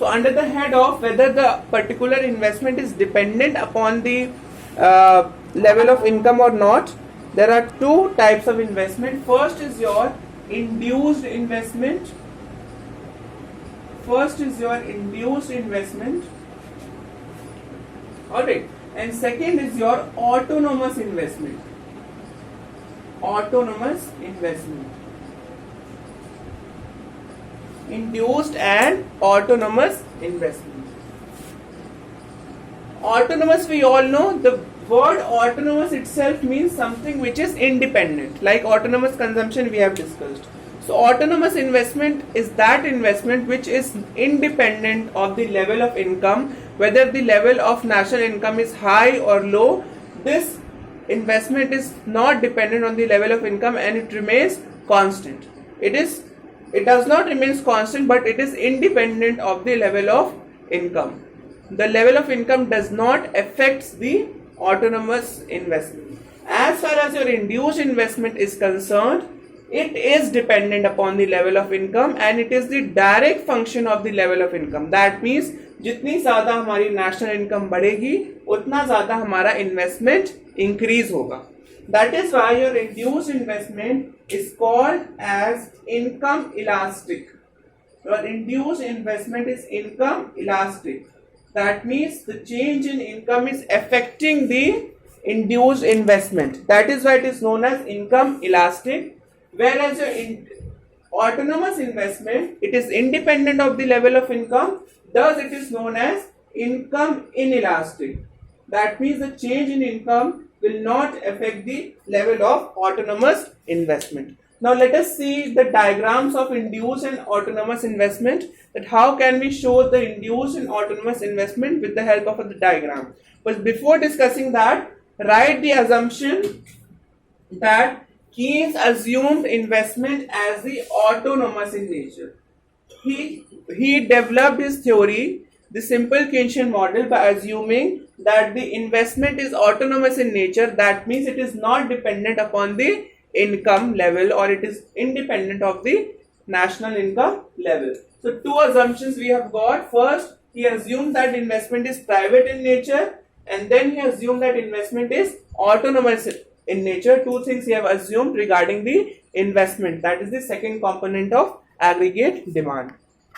So under the head of whether the particular investment is dependent upon the level of income or not, there are two types of investment. First is your induced investment. Alright, and second is your autonomous investment. Induced and autonomous investment. Autonomous, we all know, the word autonomous itself means something which is independent, like autonomous consumption we have discussed. So autonomous investment is that investment which is independent of the level of income, whether the level of national income is high or low. This investment is not dependent on the level of income and it remains constant. It does not remain constant, but it is independent of the level of income. The level of income does not affect the autonomous investment. As far as your induced investment is concerned, it is dependent upon the level of income and it is the direct function of the level of income. That means जितनी ज़्यादा हमारी national income बढ़ेगी उतना ज़्यादा हमारा investment increase होगा. That is why your induced investment is called as income elastic. Your induced investment is income elastic. That means the change in income is affecting the induced investment. That is why it is known as income elastic. Whereas your autonomous investment, it is independent of the level of income, thus it is known as income inelastic. That means the change in income will not affect the level of autonomous investment. Now let us see the diagrams of induced and autonomous investment, that how can we show the induced and autonomous investment with the help of the diagram. But before discussing that, write the assumption that Keynes assumed investment as the autonomous in nature. He developed his theory, the simple Keynesian model, by assuming that the investment is autonomous in nature. That means it is not dependent upon the income level or it is independent of the national income level. So two assumptions we have got. First, he assumed that investment is private in nature, and then he assumed that investment is autonomous in nature. Two things he have assumed regarding the investment. That is the second component of aggregate demand.